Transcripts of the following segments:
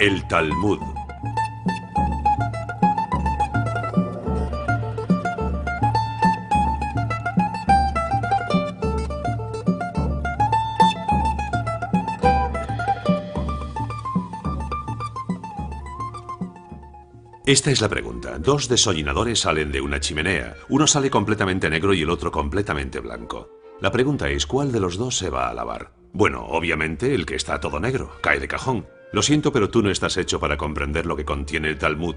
El Talmud. Esta es la pregunta. Dos desollinadores salen de una chimenea. Uno sale completamente negro y el otro completamente blanco. La pregunta es, ¿cuál de los dos se va a lavar? Bueno, obviamente el que está todo negro. Cae de cajón. Lo siento, pero tú no estás hecho para comprender lo que contiene el Talmud.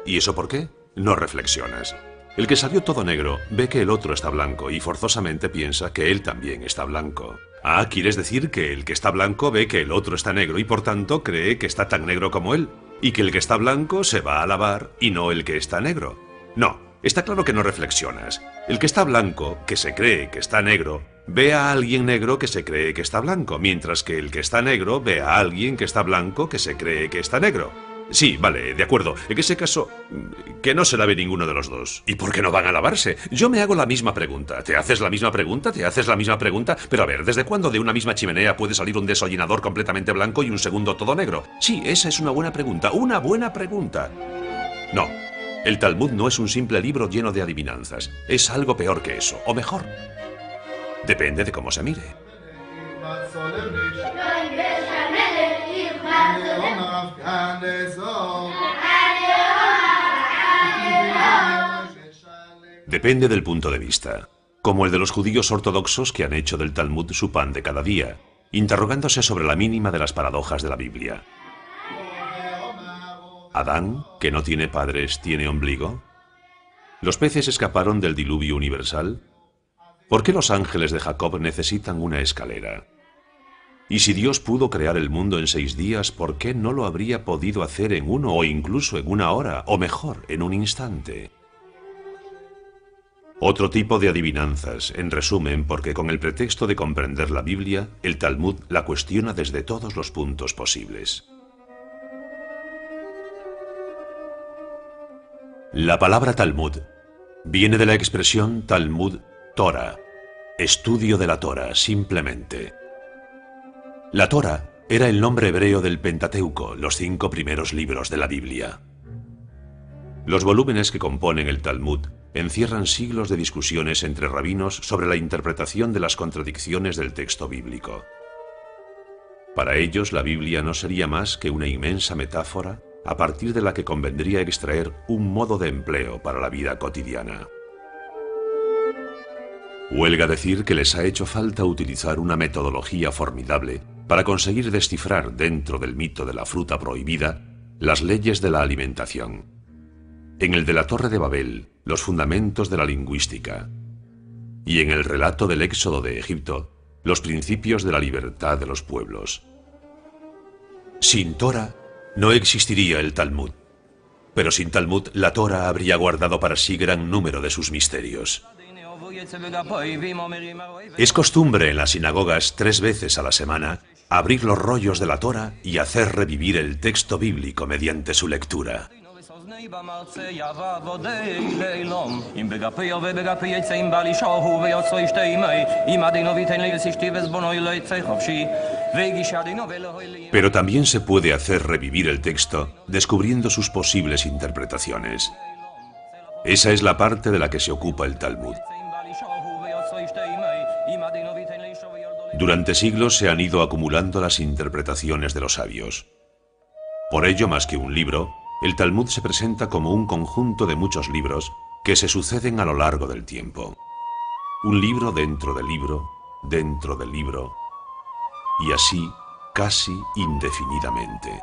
¿Y eso por qué? No reflexionas. El que salió todo negro ve que el otro está blanco y forzosamente piensa que él también está blanco. Ah, ¿quieres decir que el que está blanco ve que el otro está negro y por tanto cree que está tan negro como él? Y que el que está blanco se va a lavar y no el que está negro. No, está claro que no reflexionas. El que está blanco, que se cree que está negro, ve a alguien negro que se cree que está blanco, mientras que el que está negro ve a alguien que está blanco que se cree que está negro. Sí, vale, de acuerdo. En ese caso, que no se lave ninguno de los dos. ¿Y por qué no van a lavarse? Yo me hago la misma pregunta. ¿Te haces la misma pregunta? ¿Te haces la misma pregunta? Pero a ver, ¿desde cuándo de una misma chimenea puede salir un desollinador completamente blanco y un segundo todo negro? Sí, esa es una buena pregunta. ¡Una buena pregunta! No. El Talmud no es un simple libro lleno de adivinanzas. Es algo peor que eso. O mejor. Depende de cómo se mire. Depende del punto de vista, como el de los judíos ortodoxos que han hecho del Talmud su pan de cada día, interrogándose sobre la mínima de las paradojas de la Biblia. ¿Adán, que no tiene padres, tiene ombligo? ¿Los peces escaparon del diluvio universal? ¿Por qué los ángeles de Jacob necesitan una escalera? Y si Dios pudo crear el mundo en 6 días, ¿por qué no lo habría podido hacer en 1 o incluso en 1 hora, o mejor, en un instante? Otro tipo de adivinanzas, en resumen, porque con el pretexto de comprender la Biblia, el Talmud la cuestiona desde todos los puntos posibles. La palabra Talmud viene de la expresión Talmud Torah, estudio de la Torah, simplemente. La Torah era el nombre hebreo del Pentateuco, los 5 primeros libros de la Biblia. Los volúmenes que componen el Talmud encierran siglos de discusiones entre rabinos sobre la interpretación de las contradicciones del texto bíblico. Para ellos, la Biblia no sería más que una inmensa metáfora a partir de la que convendría extraer un modo de empleo para la vida cotidiana. Huelga decir que les ha hecho falta utilizar una metodología formidable para conseguir descifrar dentro del mito de la fruta prohibida las leyes de la alimentación. En el de la Torre de Babel, los fundamentos de la lingüística. Y en el relato del éxodo de Egipto, los principios de la libertad de los pueblos. Sin Torah no existiría el Talmud. Pero sin Talmud, la Torah habría guardado para sí gran número de sus misterios. Es costumbre en las sinagogas 3 veces a la semana abrir los rollos de la Torah y hacer revivir el texto bíblico mediante su lectura. Pero también se puede hacer revivir el texto descubriendo sus posibles interpretaciones. Esa es la parte de la que se ocupa el Talmud. Durante siglos se han ido acumulando las interpretaciones de los sabios. Por ello, más que un libro, el Talmud se presenta como un conjunto de muchos libros que se suceden a lo largo del tiempo. Un libro dentro del libro, dentro del libro, y así casi indefinidamente.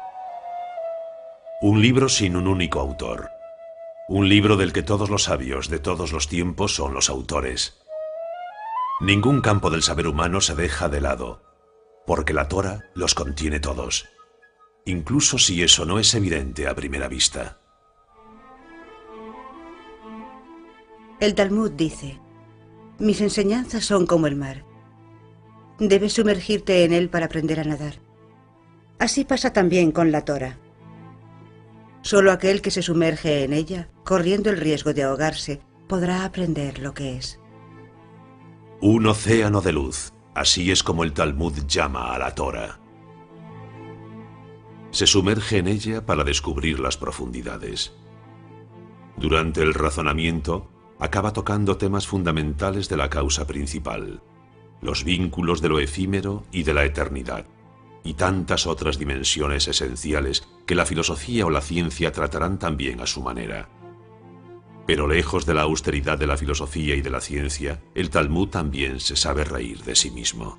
Un libro sin un único autor. Un libro del que todos los sabios de todos los tiempos son los autores. Ningún campo del saber humano se deja de lado, porque la Torah los contiene todos, incluso si eso no es evidente a primera vista. El Talmud dice: mis enseñanzas son como el mar. Debes sumergirte en él para aprender a nadar. Así pasa también con la Torah. Solo aquel que se sumerge en ella, corriendo el riesgo de ahogarse, podrá aprender lo que es. Un océano de luz, así es como el Talmud llama a la Torah. Se sumerge en ella para descubrir las profundidades. Durante el razonamiento, acaba tocando temas fundamentales de la causa principal, los vínculos de lo efímero y de la eternidad, y tantas otras dimensiones esenciales que la filosofía o la ciencia tratarán también a su manera. Pero lejos de la austeridad de la filosofía y de la ciencia, el Talmud también se sabe reír de sí mismo.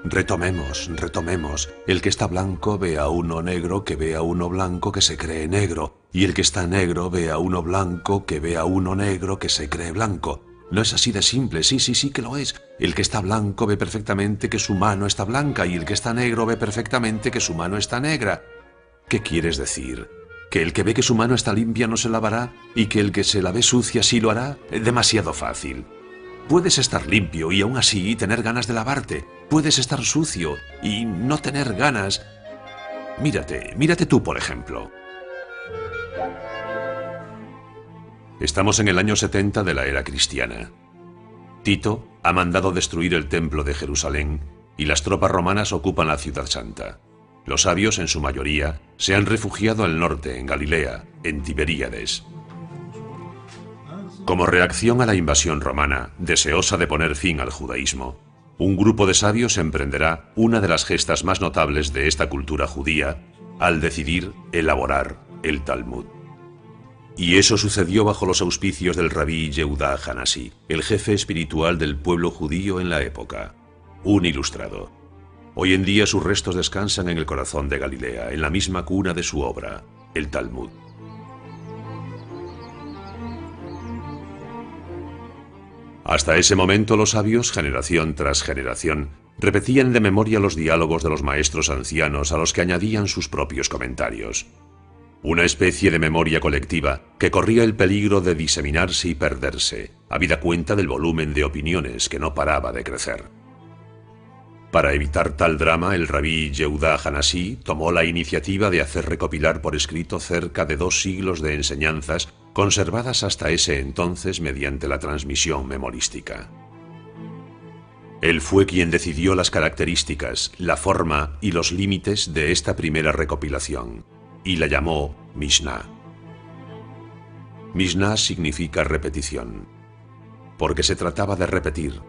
Retomemos. El que está blanco ve a uno negro que ve a uno blanco que se cree negro, y el que está negro ve a uno blanco que ve a uno negro que se cree blanco. No es así de simple, sí que lo es. El que está blanco ve perfectamente que su mano está blanca, y el que está negro ve perfectamente que su mano está negra. ¿Qué quieres decir? ¿Que el que ve que su mano está limpia no se lavará, y que el que se la ve sucia sí lo hará? Demasiado fácil. Puedes estar limpio y aún así tener ganas de lavarte. Puedes estar sucio y no tener ganas. Mírate tú, por ejemplo. Estamos en el año 70 de la era cristiana. Tito ha mandado destruir el templo de Jerusalén y las tropas romanas ocupan la ciudad santa. Los sabios, en su mayoría, se han refugiado al norte, en Galilea, en Tiberíades. Como reacción a la invasión romana, deseosa de poner fin al judaísmo, un grupo de sabios emprenderá una de las gestas más notables de esta cultura judía al decidir elaborar el Talmud. Y eso sucedió bajo los auspicios del rabí Yehudá Hanasi, el jefe espiritual del pueblo judío en la época, un ilustrado. Hoy en día sus restos descansan en el corazón de Galilea, en la misma cuna de su obra, el Talmud. Hasta ese momento los sabios, generación tras generación, repetían de memoria los diálogos de los maestros ancianos a los que añadían sus propios comentarios. Una especie de memoria colectiva que corría el peligro de diseminarse y perderse, habida cuenta del volumen de opiniones que no paraba de crecer. Para evitar tal drama, el rabí Yehudá Hanasi tomó la iniciativa de hacer recopilar por escrito cerca de 2 siglos de enseñanzas conservadas hasta ese entonces mediante la transmisión memorística. Él fue quien decidió las características, la forma y los límites de esta primera recopilación, y la llamó Mishnah. Mishnah significa repetición, porque se trataba de repetir,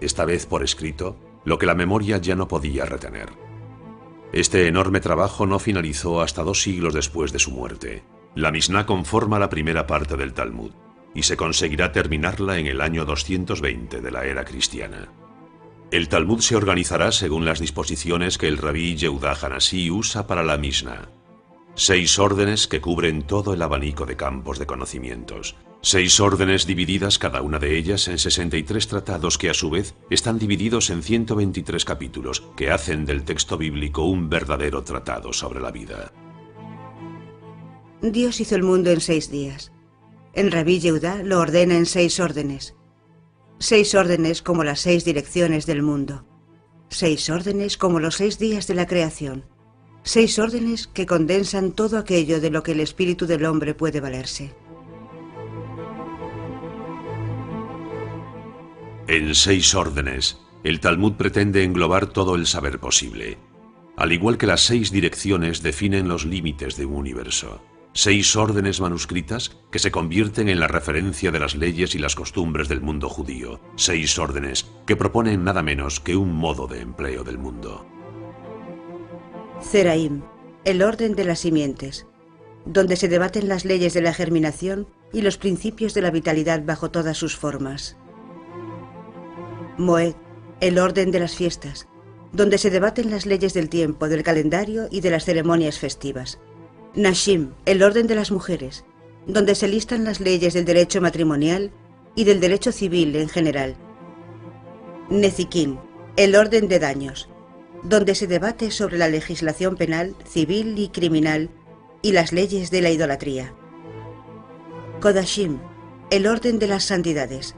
esta vez por escrito, lo que la memoria ya no podía retener. Este enorme trabajo no finalizó hasta 2 siglos después de su muerte. La Mishnah conforma la primera parte del Talmud, y se conseguirá terminarla en el año 220 de la era cristiana. El Talmud se organizará según las disposiciones que el rabí Yehudá Hanasi usa para la Mishnah. 6 órdenes que cubren todo el abanico de campos de conocimientos. 6 órdenes divididas cada una de ellas en 63 tratados que a su vez están divididos en 123 capítulos que hacen del texto bíblico un verdadero tratado sobre la vida. Dios hizo el mundo en 6 días. El rabí Yehudá lo ordena en 6 órdenes. 6 órdenes como las 6 direcciones del mundo. 6 órdenes como los 6 días de la creación. 6 órdenes que condensan todo aquello de lo que el espíritu del hombre puede valerse. En 6 órdenes, el Talmud pretende englobar todo el saber posible. Al igual que las 6 direcciones definen los límites de un universo. 6 órdenes manuscritas que se convierten en la referencia de las leyes y las costumbres del mundo judío. 6 órdenes que proponen nada menos que un modo de empleo del mundo. Zeraim, el orden de las simientes, donde se debaten las leyes de la germinación y los principios de la vitalidad bajo todas sus formas. Moed, el orden de las fiestas, donde se debaten las leyes del tiempo, del calendario y de las ceremonias festivas. Nashim, el orden de las mujeres, donde se listan las leyes del derecho matrimonial y del derecho civil en general. Nezikin, el orden de daños, donde se debate sobre la legislación penal, civil y criminal y las leyes de la idolatría. Kodashim, el orden de las santidades,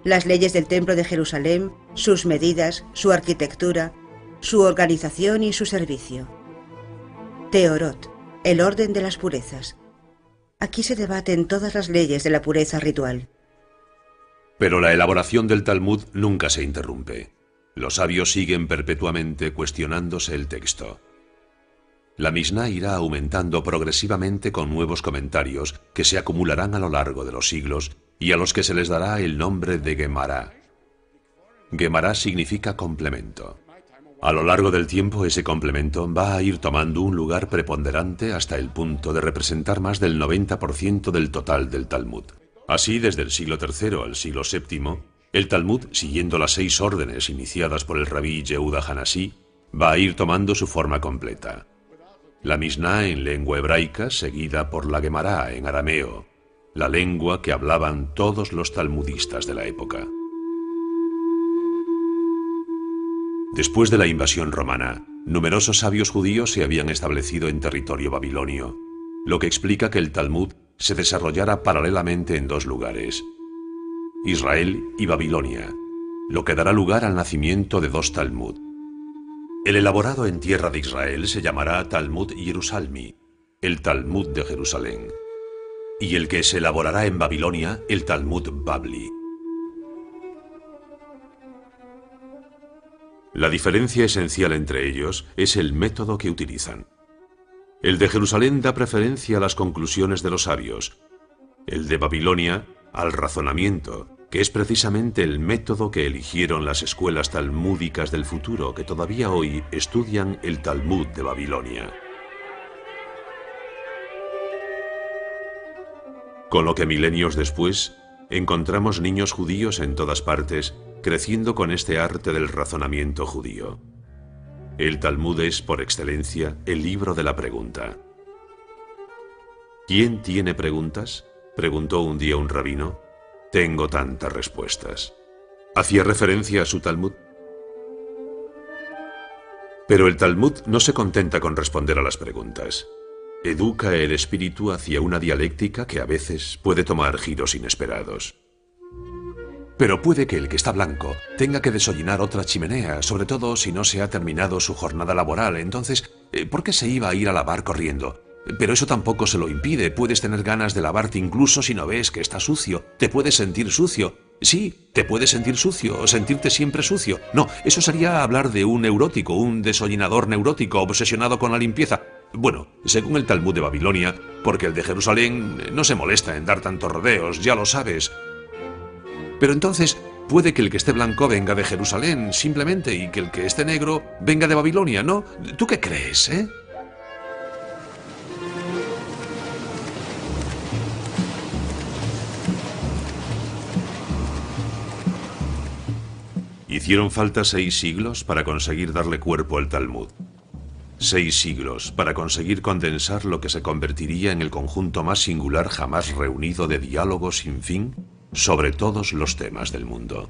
las leyes del templo de Jerusalén, sus medidas, su arquitectura, su organización y su servicio. Teorot, el orden de las purezas. Aquí se debaten todas las leyes de la pureza ritual. Pero la elaboración del Talmud nunca se interrumpe. Los sabios siguen perpetuamente cuestionándose el texto. La Misná irá aumentando progresivamente con nuevos comentarios que se acumularán a lo largo de los siglos y a los que se les dará el nombre de Guemará. Guemará significa complemento. A lo largo del tiempo ese complemento va a ir tomando un lugar preponderante hasta el punto de representar más del 90% del total del Talmud. Así, desde el siglo III al siglo VII, el Talmud, siguiendo las 6 órdenes iniciadas por el rabí Yehuda Hanasí, va a ir tomando su forma completa. La Misná en lengua hebraica, seguida por la Guemará en arameo, la lengua que hablaban todos los talmudistas de la época. Después de la invasión romana, numerosos sabios judíos se habían establecido en territorio babilonio, lo que explica que el Talmud se desarrollara paralelamente en 2 lugares, Israel y Babilonia, lo que dará lugar al nacimiento de 2 Talmud. El elaborado en tierra de Israel se llamará Talmud Jerusalmi, el Talmud de Jerusalén, y el que se elaborará en Babilonia, el Talmud Babli. La diferencia esencial entre ellos es el método que utilizan. El de Jerusalén da preferencia a las conclusiones de los sabios, el de Babilonia al razonamiento, que es precisamente el método que eligieron las escuelas talmúdicas del futuro que todavía hoy estudian el Talmud de Babilonia. Con lo que milenios después, encontramos niños judíos en todas partes, creciendo con este arte del razonamiento judío. El Talmud es, por excelencia, el libro de la pregunta. ¿Quién tiene preguntas?, preguntó un día un rabino. Tengo tantas respuestas. Hacía referencia a su Talmud. Pero el Talmud no se contenta con responder a las preguntas. Educa el espíritu hacia una dialéctica que a veces puede tomar giros inesperados. Pero puede que el que está blanco tenga que deshollinar otra chimenea, sobre todo si no se ha terminado su jornada laboral. Entonces, ¿por qué se iba a ir a lavar corriendo? Pero eso tampoco se lo impide. Puedes tener ganas de lavarte incluso si no ves que está sucio. Te puedes sentir sucio. Sí, te puedes sentir sucio, o sentirte siempre sucio. No, eso sería hablar de un neurótico, un deshollinador neurótico obsesionado con la limpieza. Bueno, según el Talmud de Babilonia, porque el de Jerusalén no se molesta en dar tantos rodeos, ya lo sabes. Pero entonces, puede que el que esté blanco venga de Jerusalén, simplemente, y que el que esté negro venga de Babilonia, ¿no? ¿Tú qué crees, eh? Hicieron falta 6 siglos para conseguir darle cuerpo al Talmud. 6 siglos para conseguir condensar lo que se convertiría en el conjunto más singular jamás reunido de diálogos sin fin sobre todos los temas del mundo.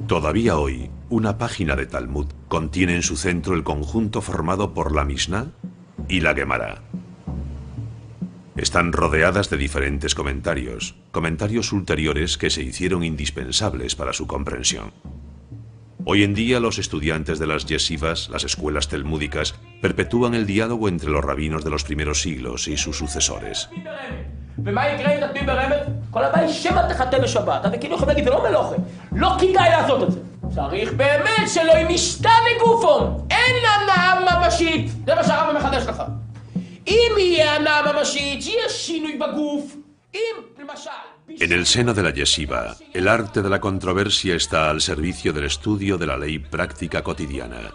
Todavía hoy, una página de Talmud contiene en su centro el conjunto formado por la Misná y la Guemará. Están rodeadas de diferentes comentarios ulteriores que se hicieron indispensables para su comprensión. Hoy en día los estudiantes de las yeshivas, las escuelas talmúdicas, perpetúan el diálogo entre los rabinos de los primeros siglos y sus sucesores. En el seno de la yeshiva, el arte de la controversia está al servicio del estudio de la ley práctica cotidiana.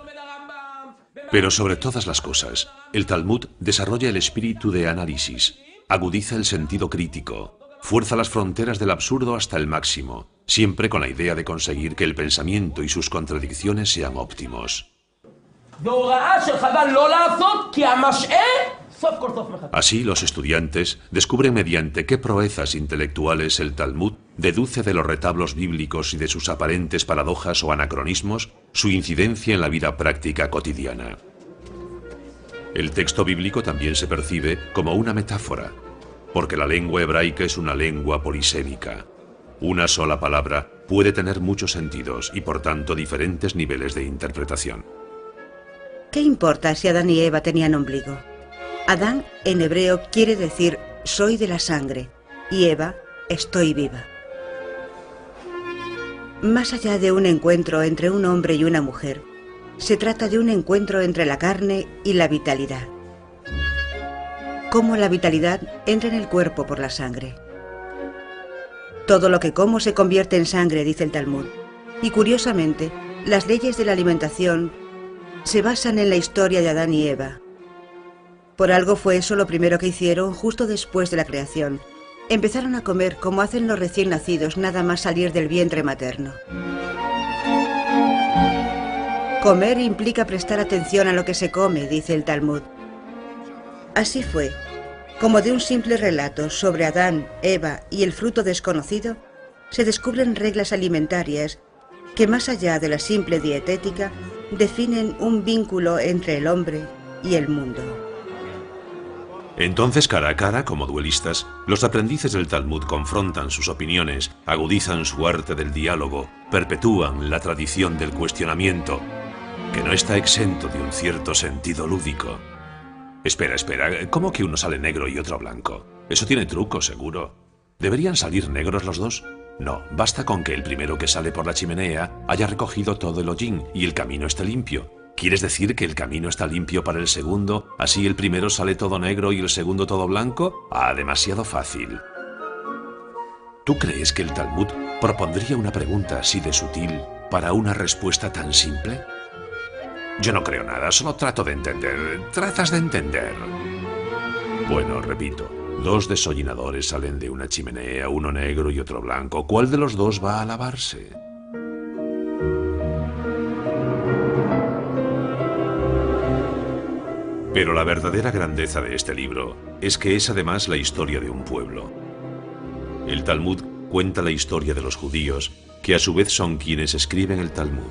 Pero sobre todas las cosas, el Talmud desarrolla el espíritu de análisis, agudiza el sentido crítico, fuerza las fronteras del absurdo hasta el máximo, siempre con la idea de conseguir que el pensamiento y sus contradicciones sean óptimos. Así, los estudiantes descubren mediante qué proezas intelectuales el Talmud deduce de los retablos bíblicos y de sus aparentes paradojas o anacronismos su incidencia en la vida práctica cotidiana. El texto bíblico también se percibe como una metáfora, porque la lengua hebraica es una lengua polisémica. Una sola palabra puede tener muchos sentidos y, por tanto, diferentes niveles de interpretación. ¿Qué importa si Adán y Eva tenían ombligo? Adán, en hebreo, quiere decir soy de la sangre, y Eva, estoy viva. Más allá de un encuentro entre un hombre y una mujer, se trata de un encuentro entre la carne y la vitalidad. Cómo la vitalidad entra en el cuerpo por la sangre. Todo lo que como se convierte en sangre, dice el Talmud. Y curiosamente, las leyes de la alimentación se basan en la historia de Adán y Eva. Por algo fue eso lo primero que hicieron justo después de la creación. Empezaron a comer como hacen los recién nacidos nada más salir del vientre materno. Comer implica prestar atención a lo que se come, dice el Talmud. Así fue, como de un simple relato sobre Adán, Eva y el fruto desconocido, se descubren reglas alimentarias que más allá de la simple dietética, definen un vínculo entre el hombre y el mundo. Entonces, cara a cara, como duelistas, los aprendices del Talmud confrontan sus opiniones, agudizan su arte del diálogo, perpetúan la tradición del cuestionamiento, que no está exento de un cierto sentido lúdico. Espera, ¿cómo que uno sale negro y otro blanco? Eso tiene truco, seguro. ¿Deberían salir negros los dos? No, basta con que el primero que sale por la chimenea haya recogido todo el hollín y el camino esté limpio. ¿Quieres decir que el camino está limpio para el segundo, así el primero sale todo negro y el segundo todo blanco? Ah, demasiado fácil. ¿Tú crees que el Talmud propondría una pregunta así de sutil para una respuesta tan simple? Yo no creo nada, solo trato de entender. ¿Tratas de entender? Bueno, repito, 2 desollinadores salen de una chimenea, uno negro y otro blanco. ¿Cuál de los dos va a lavarse? Pero la verdadera grandeza de este libro es que es además la historia de un pueblo. El Talmud cuenta la historia de los judíos, que a su vez son quienes escriben el Talmud.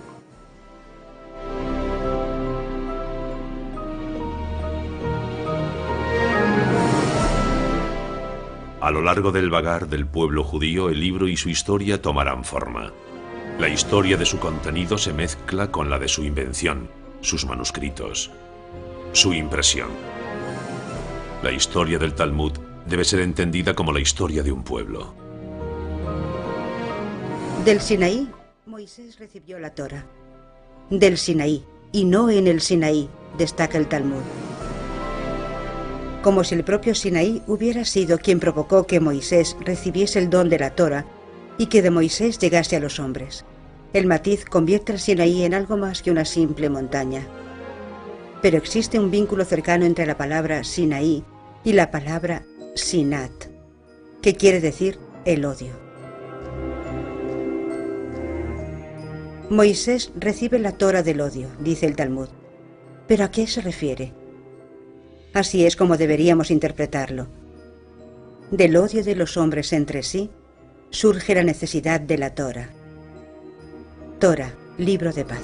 A lo largo del vagar del pueblo judío, el libro y su historia tomarán forma. La historia de su contenido se mezcla con la de su invención, sus manuscritos, su impresión. La historia del Talmud debe ser entendida como la historia de un pueblo. Del Sinaí, Moisés recibió la Torá. Del Sinaí, y no en el Sinaí, destaca el Talmud. Como si el propio Sinaí hubiera sido quien provocó que Moisés recibiese el don de la Torá y que de Moisés llegase a los hombres. El matiz convierte al Sinaí en algo más que una simple montaña. Pero existe un vínculo cercano entre la palabra Sinaí y la palabra Sinat, que quiere decir el odio. Moisés recibe la Torá del odio, dice el Talmud. ¿Pero a qué se refiere? Así es como deberíamos interpretarlo. Del odio de los hombres entre sí surge la necesidad de la Torá. Torá, libro de paz.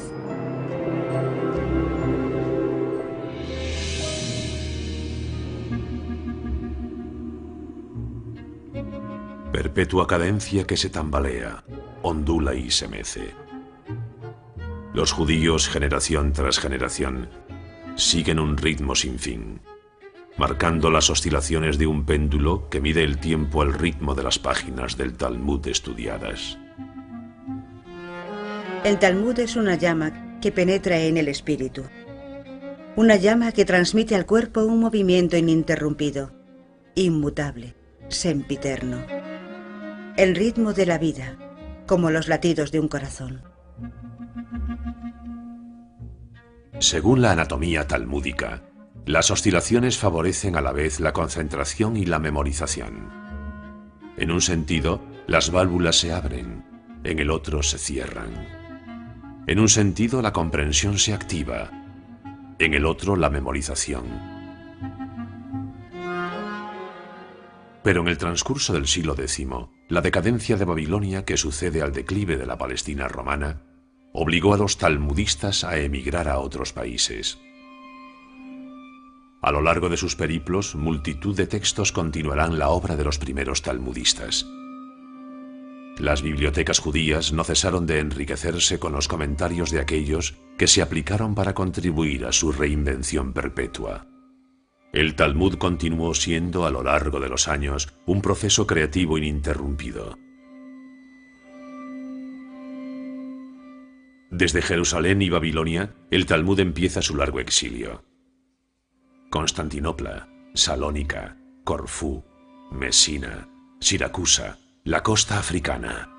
Perpetua cadencia que se tambalea, ondula y se mece. Los judíos, generación tras generación, siguen un ritmo sin fin, marcando las oscilaciones de un péndulo que mide el tiempo al ritmo de las páginas del Talmud estudiadas. El Talmud es una llama que penetra en el espíritu. Una llama que transmite al cuerpo un movimiento ininterrumpido, inmutable, sempiterno. El ritmo de la vida, como los latidos de un corazón. Según la anatomía talmúdica, las oscilaciones favorecen a la vez la concentración y la memorización. En un sentido, las válvulas se abren, en el otro se cierran. En un sentido, la comprensión se activa, en el otro, la memorización. Pero en el transcurso del siglo X, la decadencia de Babilonia, que sucede al declive de la Palestina romana, obligó a los talmudistas a emigrar a otros países. A lo largo de sus periplos, multitud de textos continuarán la obra de los primeros talmudistas. Las bibliotecas judías no cesaron de enriquecerse con los comentarios de aquellos que se aplicaron para contribuir a su reinvención perpetua. El Talmud continuó siendo a lo largo de los años un proceso creativo ininterrumpido. Desde Jerusalén y Babilonia, el Talmud empieza su largo exilio. Constantinopla, Salónica, Corfú, Mesina, Siracusa, la costa africana.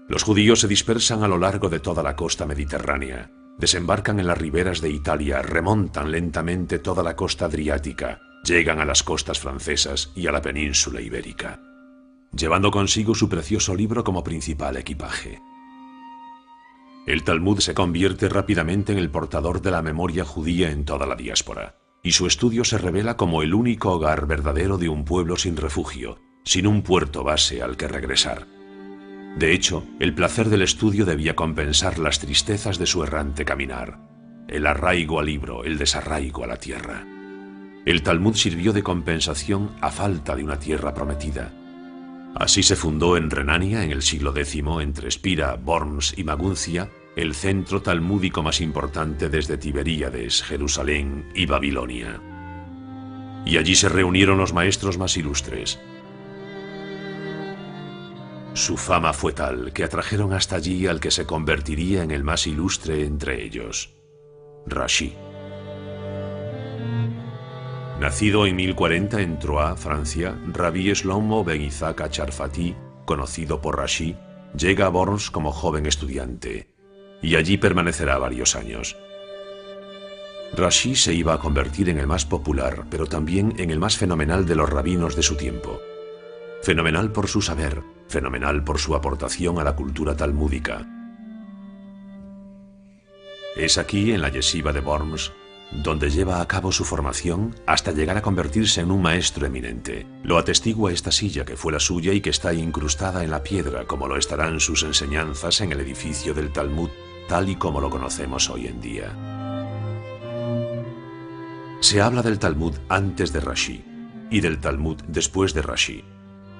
Los judíos se dispersan a lo largo de toda la costa mediterránea, desembarcan en las riberas de Italia, remontan lentamente toda la costa adriática, llegan a las costas francesas y a la península ibérica, llevando consigo su precioso libro como principal equipaje. El Talmud se convierte rápidamente en el portador de la memoria judía en toda la diáspora, y su estudio se revela como el único hogar verdadero de un pueblo sin refugio, sin un puerto base al que regresar. De hecho, el placer del estudio debía compensar las tristezas de su errante caminar, el arraigo al libro, el desarraigo a la tierra. El Talmud sirvió de compensación a falta de una tierra prometida. Así se fundó en Renania en el siglo X, entre Espira, Worms y Maguncia, el centro talmúdico más importante desde Tiberíades, Jerusalén y Babilonia. Y allí se reunieron los maestros más ilustres. Su fama fue tal que atrajeron hasta allí al que se convertiría en el más ilustre entre ellos, Rashi. Nacido en 1040 en Troyes, Francia, Rabbi Shlomo ben Isaac Charfati, conocido por Rashi, llega a Worms como joven estudiante, y allí permanecerá varios años. Rashi se iba a convertir en el más popular, pero también en el más fenomenal de los rabinos de su tiempo. Fenomenal por su saber, fenomenal por su aportación a la cultura talmúdica. Es aquí, en la yeshiva de Worms, donde lleva a cabo su formación hasta llegar a convertirse en un maestro eminente. Lo atestigua esta silla que fue la suya y que está incrustada en la piedra, como lo estarán sus enseñanzas en el edificio del Talmud, tal y como lo conocemos hoy en día. Se habla del Talmud antes de Rashi y del Talmud después de Rashi.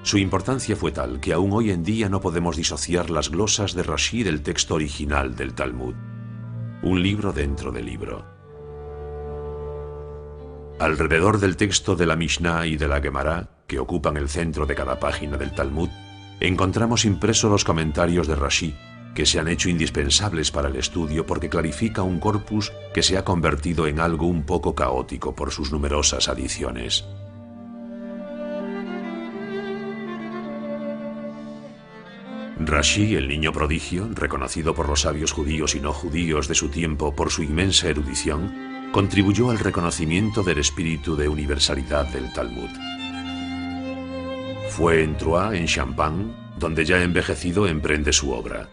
Su importancia fue tal que aún hoy en día no podemos disociar las glosas de Rashi del texto original del Talmud. Un libro dentro del libro. Alrededor del texto de la Mishnah y de la Gemara, que ocupan el centro de cada página del Talmud, encontramos impresos los comentarios de Rashi, que se han hecho indispensables para el estudio porque clarifica un corpus que se ha convertido en algo un poco caótico por sus numerosas adiciones. Rashi, el niño prodigio, reconocido por los sabios judíos y no judíos de su tiempo por su inmensa erudición, contribuyó al reconocimiento del espíritu de universalidad del Talmud. Fue en Troyes, en Champagne, donde ya envejecido emprende su obra.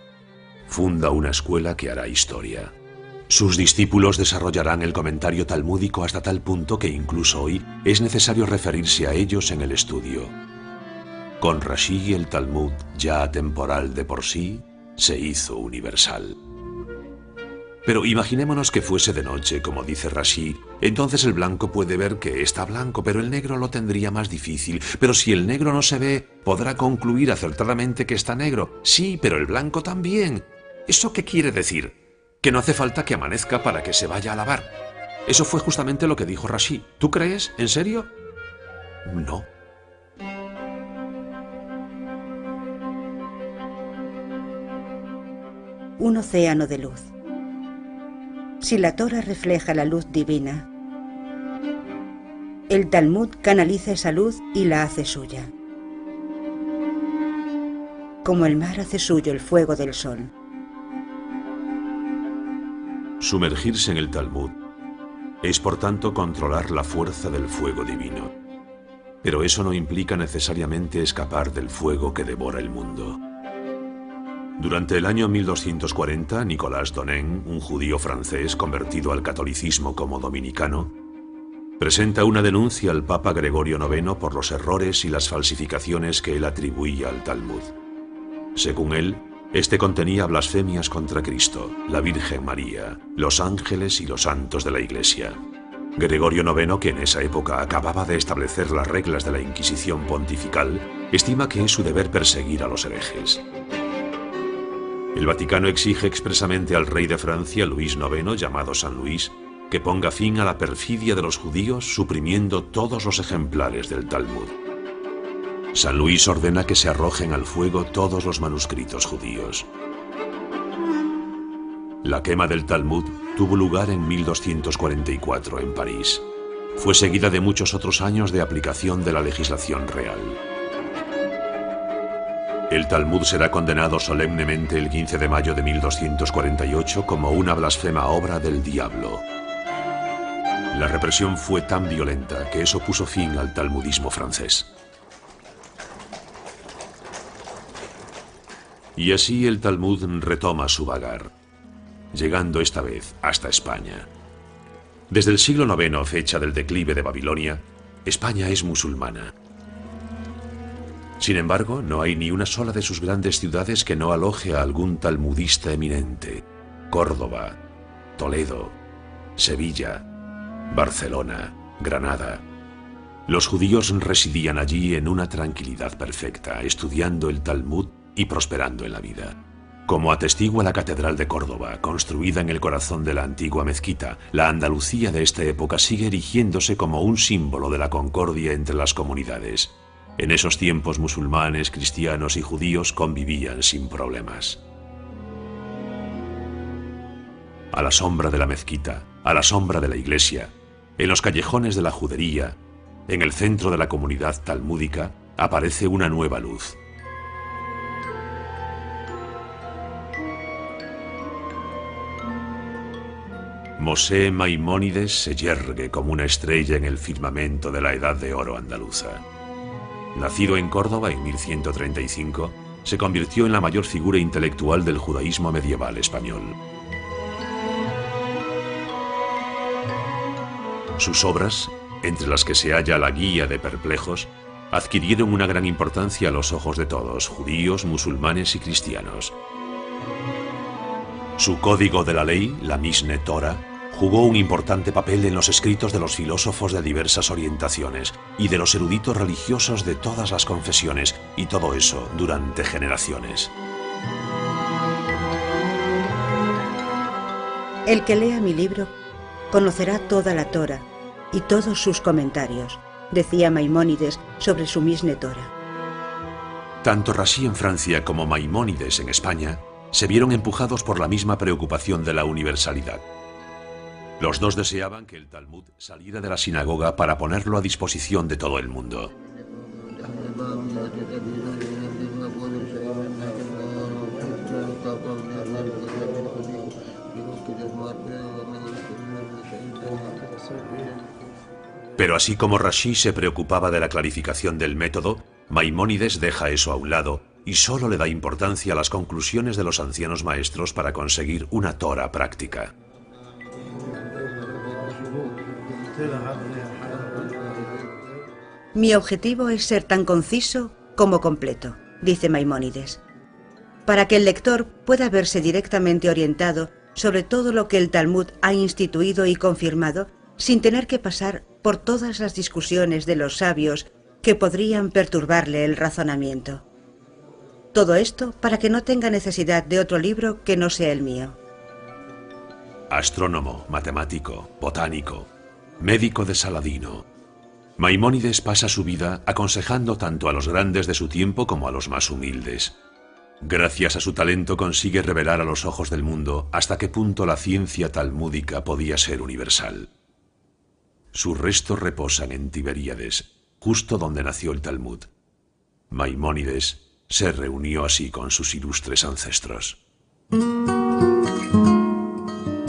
Funda una escuela que hará historia. Sus discípulos desarrollarán el comentario talmúdico hasta tal punto que incluso hoy es necesario referirse a ellos en el estudio. Con Rashi el Talmud, ya atemporal de por sí, se hizo universal. Pero imaginémonos que fuese de noche, como dice Rashi, entonces el blanco puede ver que está blanco, pero el negro lo tendría más difícil. Pero si el negro no se ve, podrá concluir acertadamente que está negro. Sí, pero el blanco también. ¿Eso qué quiere decir? Que no hace falta que amanezca para que se vaya a lavar. Eso fue justamente lo que dijo Rashi. ¿Tú crees? ¿En serio? No. Un océano de luz. Si la Torá refleja la luz divina, el Talmud canaliza esa luz y la hace suya. Como el mar hace suyo el fuego del sol. Sumergirse en el Talmud es, por tanto, controlar la fuerza del fuego divino. Pero eso no implica necesariamente escapar del fuego que devora el mundo. Durante el año 1240, Nicolas Donen, un judío francés convertido al catolicismo como dominicano, presenta una denuncia al Papa Gregorio IX por los errores y las falsificaciones que él atribuía al Talmud. Según él, este contenía blasfemias contra Cristo, la Virgen María, los ángeles y los santos de la Iglesia. Gregorio IX, que en esa época acababa de establecer las reglas de la Inquisición pontifical, estima que es su deber perseguir a los herejes. El Vaticano exige expresamente al rey de Francia, Luis IX, llamado San Luis, que ponga fin a la perfidia de los judíos suprimiendo todos los ejemplares del Talmud. San Luis ordena que se arrojen al fuego todos los manuscritos judíos. La quema del Talmud tuvo lugar en 1244 en París. Fue seguida de muchos otros años de aplicación de la legislación real. El Talmud será condenado solemnemente el 15 de mayo de 1248 como una blasfema obra del diablo. La represión fue tan violenta que eso puso fin al talmudismo francés. Y así el Talmud retoma su vagar, llegando esta vez hasta España. Desde el siglo IX, fecha del declive de Babilonia, España es musulmana. Sin embargo, no hay ni una sola de sus grandes ciudades que no aloje a algún talmudista eminente. Córdoba, Toledo, Sevilla, Barcelona, Granada. Los judíos residían allí en una tranquilidad perfecta, estudiando el Talmud y prosperando en la vida. Como atestigua la Catedral de Córdoba, construida en el corazón de la antigua mezquita, la Andalucía de esta época sigue erigiéndose como un símbolo de la concordia entre las comunidades. En esos tiempos musulmanes, cristianos y judíos convivían sin problemas. A la sombra de la mezquita, a la sombra de la iglesia, en los callejones de la judería, en el centro de la comunidad talmúdica, aparece una nueva luz. Mosé Maimónides se yergue como una estrella en el firmamento de la Edad de Oro andaluza. Nacido en Córdoba en 1135, se convirtió en la mayor figura intelectual del judaísmo medieval español. Sus obras, entre las que se halla la Guía de Perplejos, adquirieron una gran importancia a los ojos de todos, judíos, musulmanes y cristianos. Su código de la ley, la Misne Torah, jugó un importante papel en los escritos de los filósofos de diversas orientaciones y de los eruditos religiosos de todas las confesiones, y todo eso durante generaciones. El que lea mi libro conocerá toda la Torah y todos sus comentarios, decía Maimónides sobre su Misne Torah. Tanto Rashi en Francia como Maimónides en España se vieron empujados por la misma preocupación de la universalidad. Los dos deseaban que el Talmud saliera de la sinagoga para ponerlo a disposición de todo el mundo. Pero así como Rashi se preocupaba de la clarificación del método, Maimónides deja eso a un lado y solo le da importancia a las conclusiones de los ancianos maestros para conseguir una Torah práctica. Mi objetivo es ser tan conciso como completo, dice Maimónides, para que el lector pueda verse directamente orientado sobre todo lo que el Talmud ha instituido y confirmado, sin tener que pasar por todas las discusiones de los sabios que podrían perturbarle el razonamiento. Todo esto para que no tenga necesidad de otro libro que no sea el mío. Astrónomo, matemático, botánico, médico de Saladino, Maimónides pasa su vida aconsejando tanto a los grandes de su tiempo como a los más humildes. Gracias a su talento consigue revelar a los ojos del mundo hasta qué punto la ciencia talmúdica podía ser universal. Sus restos reposan en Tiberíades, justo donde nació el Talmud. Maimónides se reunió así con sus ilustres ancestros.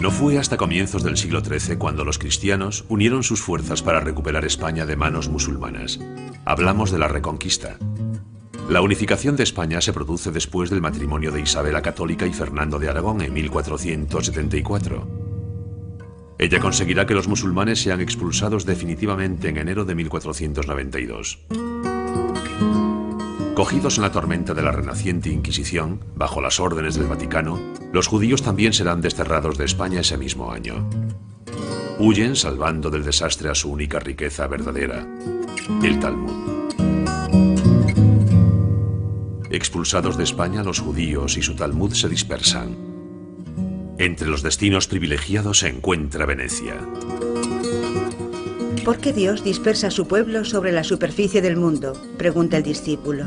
No fue hasta comienzos del siglo XIII cuando los cristianos unieron sus fuerzas para recuperar España de manos musulmanas. Hablamos de la Reconquista. La unificación de España se produce después del matrimonio de Isabel la Católica y Fernando de Aragón en 1474. Ella conseguirá que los musulmanes sean expulsados definitivamente en enero de 1492. Cogidos en la tormenta de la renaciente Inquisición, bajo las órdenes del Vaticano, los judíos también serán desterrados de España ese mismo año. Huyen salvando del desastre a su única riqueza verdadera, el Talmud. Expulsados de España, los judíos y su Talmud se dispersan. Entre los destinos privilegiados se encuentra Venecia. ¿Por qué Dios dispersa a su pueblo sobre la superficie del mundo?, pregunta el discípulo.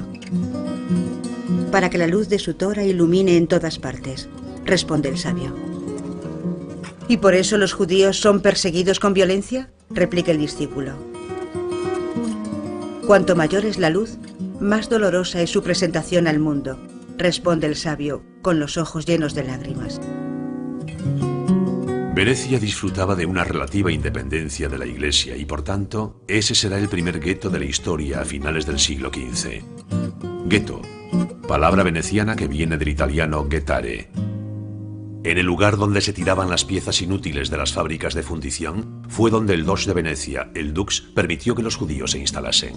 Para que la luz de su Torah ilumine en todas partes, responde el sabio. ¿Y por eso los judíos son perseguidos con violencia? Replica el discípulo. Cuanto mayor es la luz, más dolorosa es su presentación al mundo, responde el sabio, con los ojos llenos de lágrimas. Venecia disfrutaba de una relativa independencia de la Iglesia y, por tanto, ese será el primer gueto de la historia a finales del siglo XV. Gueto, palabra veneciana que viene del italiano ghettare. En el lugar donde se tiraban las piezas inútiles de las fábricas de fundición, fue donde el Doge de Venecia, el Dux, permitió que los judíos se instalasen.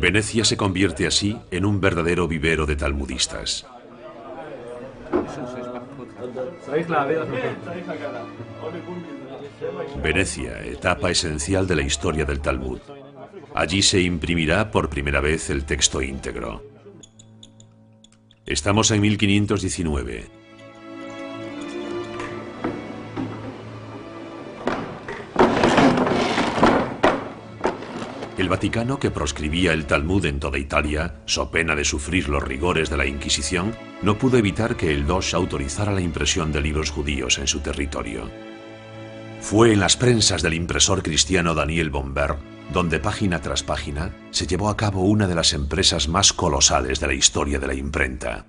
Venecia se convierte así en un verdadero vivero de talmudistas. Venecia, etapa esencial de la historia del Talmud. Allí se imprimirá por primera vez el texto íntegro. Estamos en 1519. El Vaticano, que proscribía el Talmud en toda Italia, so pena de sufrir los rigores de la Inquisición, no pudo evitar que el Doge autorizara la impresión de libros judíos en su territorio. Fue en las prensas del impresor cristiano Daniel Bombert donde página tras página se llevó a cabo una de las empresas más colosales de la historia de la imprenta.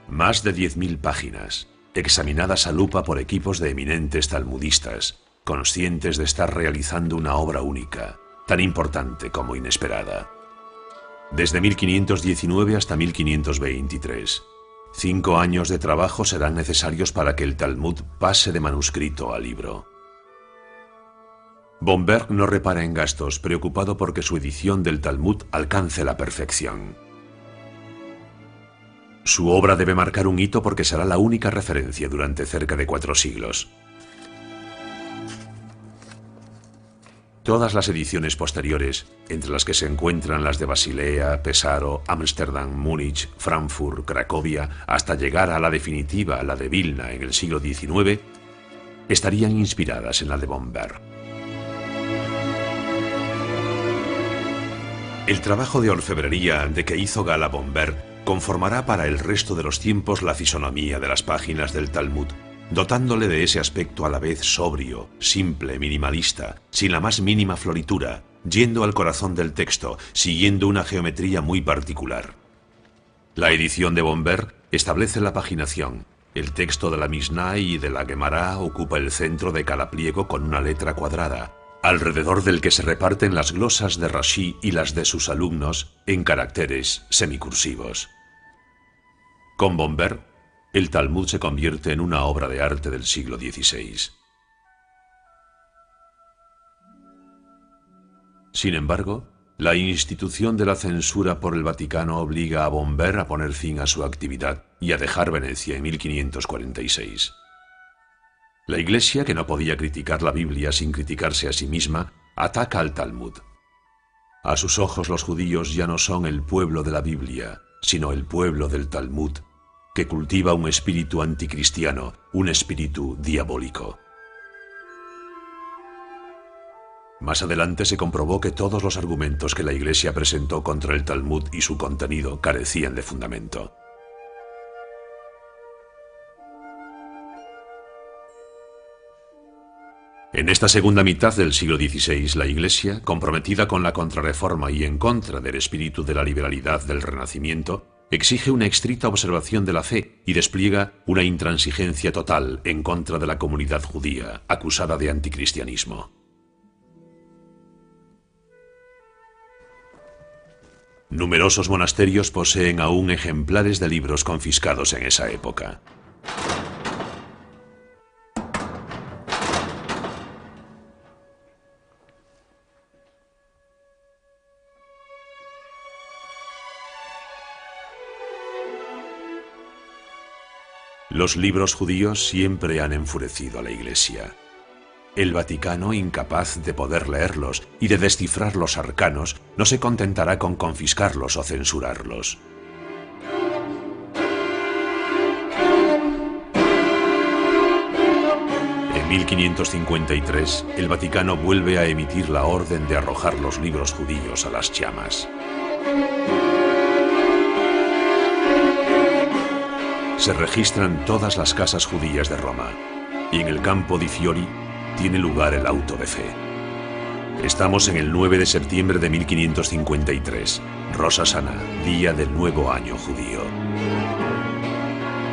Más de 10.000 páginas, examinadas a lupa por equipos de eminentes talmudistas, conscientes de estar realizando una obra única, tan importante como inesperada. Desde 1519 hasta 1523, 5 años de trabajo serán necesarios para que el Talmud pase de manuscrito a libro. Bombert no repara en gastos, preocupado porque su edición del Talmud alcance la perfección. Su obra debe marcar un hito porque será la única referencia durante cerca de 4 siglos. Todas las ediciones posteriores, entre las que se encuentran las de Basilea, Pesaro, Ámsterdam, Múnich, Frankfurt, Cracovia, hasta llegar a la definitiva, la de Vilna en el siglo XIX, estarían inspiradas en la de Bombert. El trabajo de orfebrería de que hizo gala Bombert conformará para el resto de los tiempos la fisonomía de las páginas del Talmud, dotándole de ese aspecto a la vez sobrio, simple, minimalista, sin la más mínima floritura, yendo al corazón del texto, siguiendo una geometría muy particular. La edición de Bombert establece la paginación. El texto de la Mishnah y de la Gemara ocupa el centro de cada pliego con una letra cuadrada, alrededor del que se reparten las glosas de Rashi y las de sus alumnos en caracteres semicursivos. Con Bombert, el Talmud se convierte en una obra de arte del siglo XVI. Sin embargo, la institución de la censura por el Vaticano obliga a Bombert a poner fin a su actividad y a dejar Venecia en 1546. La Iglesia, que no podía criticar la Biblia sin criticarse a sí misma, ataca al Talmud. A sus ojos los judíos ya no son el pueblo de la Biblia, sino el pueblo del Talmud, que cultiva un espíritu anticristiano, un espíritu diabólico. Más adelante se comprobó que todos los argumentos que la Iglesia presentó contra el Talmud y su contenido carecían de fundamento. En esta segunda mitad del siglo XVI, la Iglesia, comprometida con la Contrarreforma y en contra del espíritu de la liberalidad del Renacimiento, exige una estricta observación de la fe y despliega una intransigencia total en contra de la comunidad judía, acusada de anticristianismo. Numerosos monasterios poseen aún ejemplares de libros confiscados en esa época. Los libros judíos siempre han enfurecido a la Iglesia. El Vaticano, incapaz de poder leerlos y de descifrar los arcanos, no se contentará con confiscarlos o censurarlos. En 1553, el Vaticano vuelve a emitir la orden de arrojar los libros judíos a las llamas. Se registran todas las casas judías de Roma y en el Campo di Fiori tiene lugar el auto de fe. Estamos en el 9 de septiembre de 1553, Rosh Hashanah, día del nuevo año judío.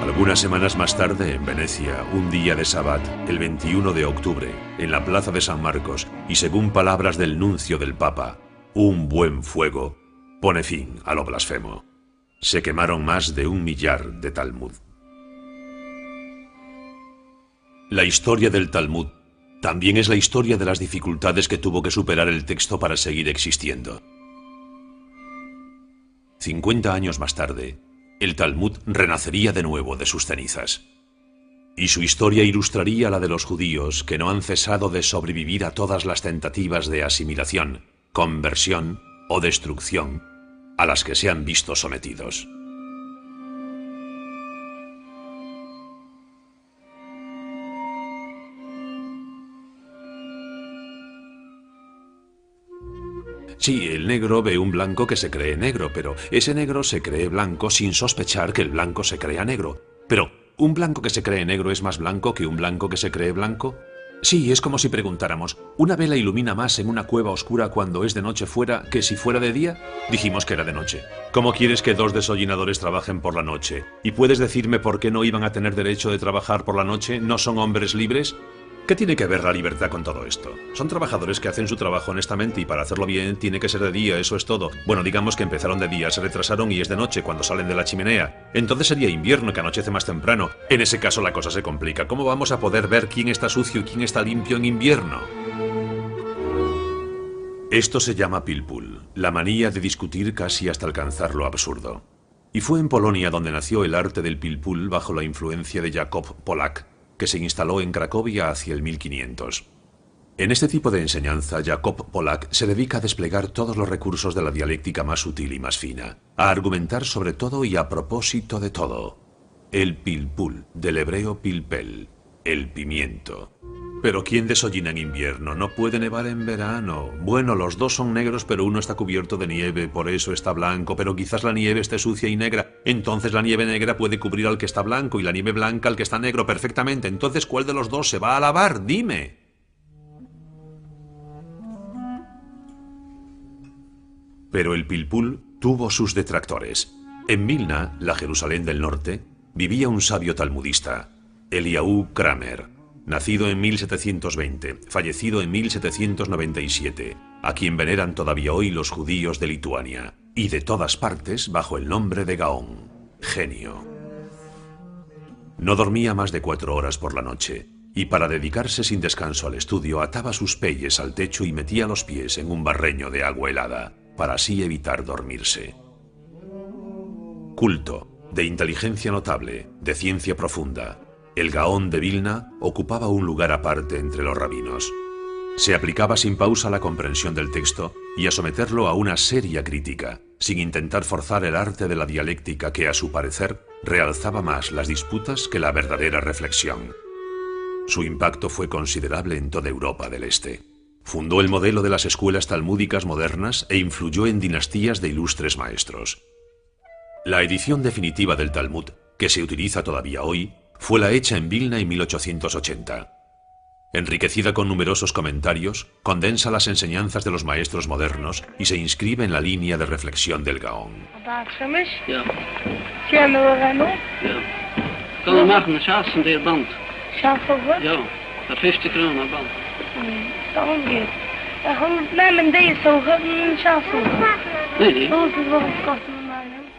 Algunas semanas más tarde, en Venecia, un día de Sabbat, el 21 de octubre, en la plaza de San Marcos, y según palabras del nuncio del Papa, un buen fuego pone fin a lo blasfemo. Se quemaron más de 1 millar de Talmud. La historia del Talmud también es la historia de las dificultades que tuvo que superar el texto para seguir existiendo. 50 años más tarde, el Talmud renacería de nuevo de sus cenizas. Y su historia ilustraría la de los judíos que no han cesado de sobrevivir a todas las tentativas de asimilación, conversión o destrucción a las que se han visto sometidos. Sí, el negro ve un blanco que se cree negro, pero ese negro se cree blanco sin sospechar que el blanco se crea negro. Pero, ¿un blanco que se cree negro es más blanco que un blanco que se cree blanco? Sí, es como si preguntáramos, ¿una vela ilumina más en una cueva oscura cuando es de noche fuera que si fuera de día? Dijimos que era de noche. ¿Cómo quieres que 2 desollinadores trabajen por la noche? ¿Y puedes decirme por qué no iban a tener derecho de trabajar por la noche? ¿No son hombres libres? ¿Qué tiene que ver la libertad con todo esto? Son trabajadores que hacen su trabajo honestamente y para hacerlo bien tiene que ser de día, eso es todo. Bueno, digamos que empezaron de día, se retrasaron y es de noche cuando salen de la chimenea. Entonces sería invierno, que anochece más temprano. En ese caso la cosa se complica. ¿Cómo vamos a poder ver quién está sucio y quién está limpio en invierno? Esto se llama pilpul, la manía de discutir casi hasta alcanzar lo absurdo. Y fue en Polonia donde nació el arte del pilpul bajo la influencia de Jakub Polak, que se instaló en Cracovia hacia el 1500. En este tipo de enseñanza, Jakub Polak se dedica a desplegar todos los recursos de la dialéctica más sutil y más fina, a argumentar sobre todo y a propósito de todo. El pilpul, del hebreo pilpel, el pimiento. Pero ¿quién desollina en invierno? ¿No puede nevar en verano? Bueno, los dos son negros, pero uno está cubierto de nieve, por eso está blanco, pero quizás la nieve esté sucia y negra. Entonces la nieve negra puede cubrir al que está blanco y la nieve blanca al que está negro perfectamente. Entonces, ¿cuál de los dos se va a lavar? Dime. Pero el pilpul tuvo sus detractores. En Vilna, la Jerusalén del norte, vivía un sabio talmudista, Eliyahu Kramer, nacido en 1720, fallecido en 1797, a quien veneran todavía hoy los judíos de Lituania, y de todas partes bajo el nombre de Gaón, genio. No dormía más de 4 horas por la noche, y para dedicarse sin descanso al estudio ataba sus peyes al techo y metía los pies en un barreño de agua helada, para así evitar dormirse. Culto, de inteligencia notable, de ciencia profunda, el Gaón de Vilna ocupaba un lugar aparte entre los rabinos. Se aplicaba sin pausa a la comprensión del texto y a someterlo a una seria crítica, sin intentar forzar el arte de la dialéctica que, a su parecer, realzaba más las disputas que la verdadera reflexión. Su impacto fue considerable en toda Europa del Este. Fundó el modelo de las escuelas talmúdicas modernas e influyó en dinastías de ilustres maestros. La edición definitiva del Talmud, que se utiliza todavía hoy, fue la hecha en Vilna en 1880. Enriquecida con numerosos comentarios, condensa las enseñanzas de los maestros modernos y se inscribe en la línea de reflexión del Gaón.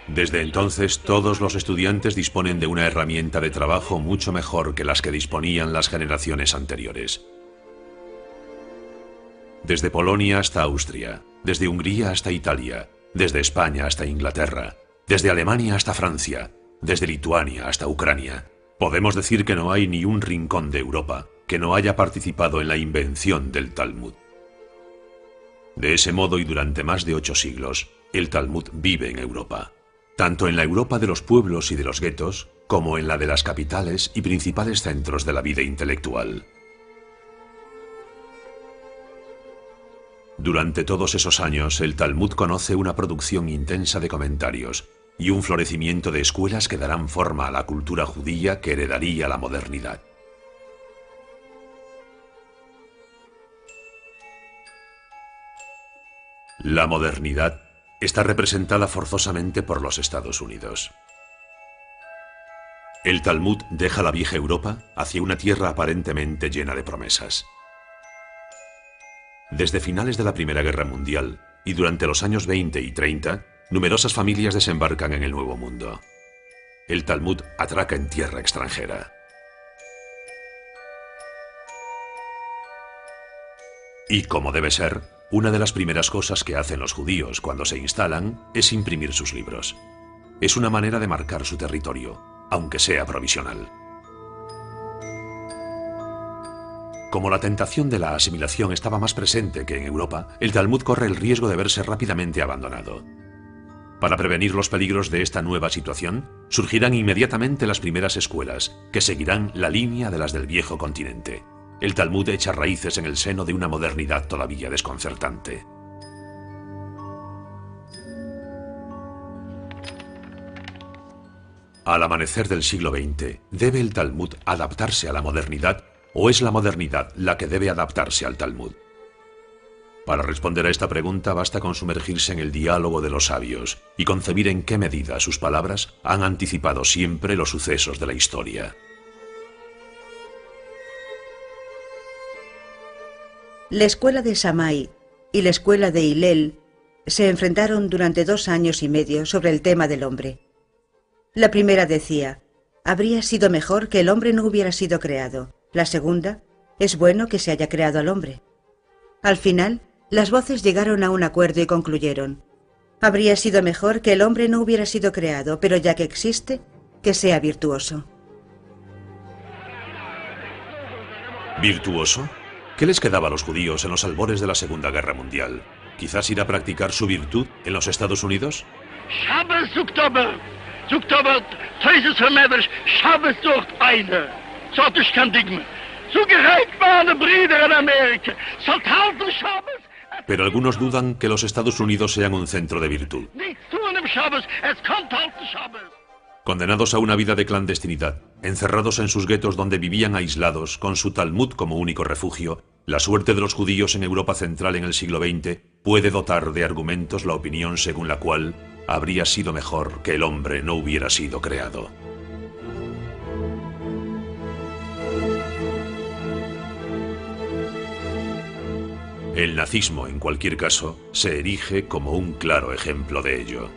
Desde entonces, todos los estudiantes disponen de una herramienta de trabajo mucho mejor que las que disponían las generaciones anteriores. Desde Polonia hasta Austria, desde Hungría hasta Italia, desde España hasta Inglaterra, desde Alemania hasta Francia, desde Lituania hasta Ucrania, podemos decir que no hay ni un rincón de Europa que no haya participado en la invención del Talmud. De ese modo y durante más de 8 siglos, el Talmud vive en Europa. Tanto en la Europa de los pueblos y de los guetos, como en la de las capitales y principales centros de la vida intelectual. Durante todos esos años, el Talmud conoce una producción intensa de comentarios y un florecimiento de escuelas que darán forma a la cultura judía que heredaría la modernidad. La modernidad está representada forzosamente por los Estados Unidos. El Talmud deja la vieja Europa hacia una tierra aparentemente llena de promesas. Desde finales de la Primera Guerra Mundial y durante los años 20 y 30, numerosas familias desembarcan en el Nuevo Mundo. El Talmud atraca en tierra extranjera. Y como debe ser, una de las primeras cosas que hacen los judíos cuando se instalan es imprimir sus libros. Es una manera de marcar su territorio, aunque sea provisional. Como la tentación de la asimilación estaba más presente que en Europa, el Talmud corre el riesgo de verse rápidamente abandonado. Para prevenir los peligros de esta nueva situación, surgirán inmediatamente las primeras escuelas, que seguirán la línea de las del viejo continente. El Talmud echa raíces en el seno de una modernidad todavía desconcertante. Al amanecer del siglo XX, ¿debe el Talmud adaptarse a la modernidad o es la modernidad la que debe adaptarse al Talmud? Para responder a esta pregunta basta con sumergirse en el diálogo de los sabios y concebir en qué medida sus palabras han anticipado siempre los sucesos de la historia. La escuela de Shammai y la escuela de Hillel se enfrentaron durante 2 años y medio sobre el tema del hombre. La primera decía, habría sido mejor que el hombre no hubiera sido creado. La segunda, es bueno que se haya creado al hombre. Al final, las voces llegaron a un acuerdo y concluyeron, habría sido mejor que el hombre no hubiera sido creado, pero ya que existe, que sea virtuoso. ¿Virtuoso? ¿Qué les quedaba a los judíos en los albores de la Segunda Guerra Mundial? ¿Quizás ir a practicar su virtud en los Estados Unidos? Pero algunos dudan que los Estados Unidos sean un centro de virtud. Condenados a una vida de clandestinidad, encerrados en sus guetos donde vivían aislados, con su Talmud como único refugio, la suerte de los judíos en Europa Central en el siglo XX puede dotar de argumentos la opinión según la cual habría sido mejor que el hombre no hubiera sido creado. El nazismo, en cualquier caso, se erige como un claro ejemplo de ello.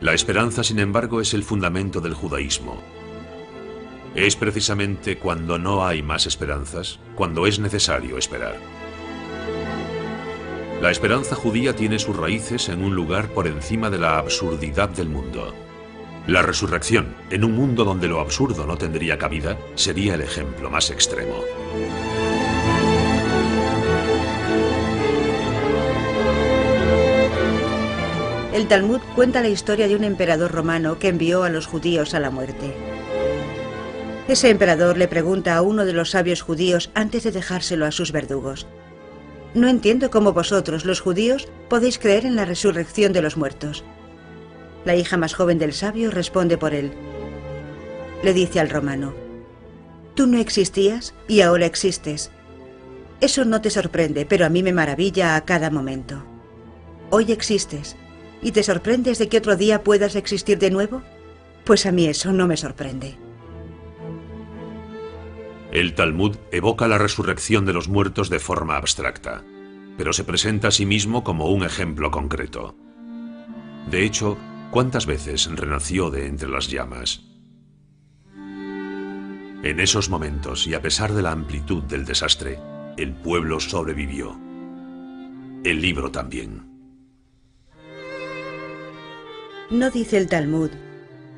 La esperanza, sin embargo, es el fundamento del judaísmo. Es precisamente cuando no hay más esperanzas, cuando es necesario esperar. La esperanza judía tiene sus raíces en un lugar por encima de la absurdidad del mundo. La resurrección, en un mundo donde lo absurdo no tendría cabida, sería el ejemplo más extremo. El Talmud cuenta la historia de un emperador romano que envió a los judíos a la muerte. Ese emperador le pregunta a uno de los sabios judíos antes de dejárselo a sus verdugos. No entiendo cómo vosotros, los judíos, podéis creer en la resurrección de los muertos. La hija más joven del sabio responde por él. Le dice al romano, tú no existías y ahora existes. Eso no te sorprende, pero a mí me maravilla a cada momento. Hoy existes. ¿Y te sorprendes de que otro día puedas existir de nuevo? Pues a mí eso no me sorprende. El Talmud evoca la resurrección de los muertos de forma abstracta, pero se presenta a sí mismo como un ejemplo concreto. De hecho, ¿cuántas veces renació de entre las llamas? En esos momentos, y a pesar de la amplitud del desastre, el pueblo sobrevivió. El libro también. No dice el Talmud,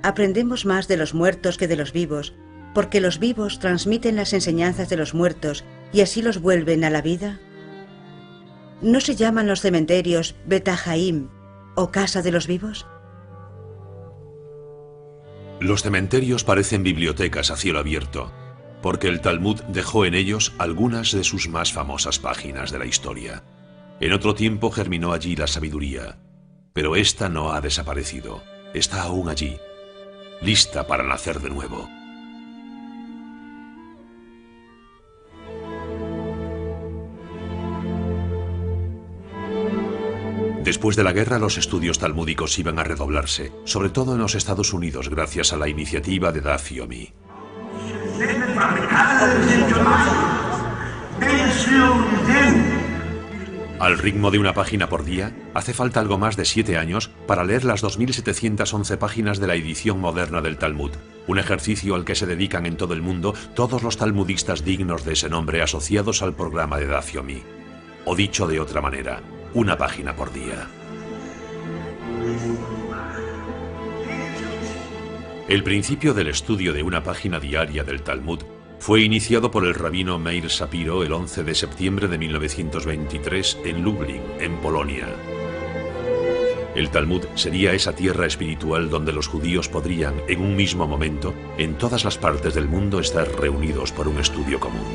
aprendemos más de los muertos que de los vivos, porque los vivos transmiten las enseñanzas de los muertos y así los vuelven a la vida. ¿No se llaman los cementerios Bet HaChaim o casa de los vivos? Los cementerios parecen bibliotecas a cielo abierto, porque el Talmud dejó en ellos algunas de sus más famosas páginas de la historia. En otro tiempo germinó allí la sabiduría, pero esta no ha desaparecido, está aún allí, lista para nacer de nuevo. Después de la guerra, los estudios talmúdicos iban a redoblarse, sobre todo en los Estados Unidos, gracias a la iniciativa de Daf Yomi. Al ritmo de una página por día, hace falta algo más de 7 años para leer las 2.711 páginas de la edición moderna del Talmud, un ejercicio al que se dedican en todo el mundo todos los talmudistas dignos de ese nombre asociados al programa de Daf Yomi. O dicho de otra manera, una página por día. El principio del estudio de una página diaria del Talmud fue iniciado por el rabino Meir Shapiro el 11 de septiembre de 1923 en Lublin, en Polonia. El Talmud sería esa tierra espiritual donde los judíos podrían, en un mismo momento, en todas las partes del mundo, estar reunidos por un estudio común.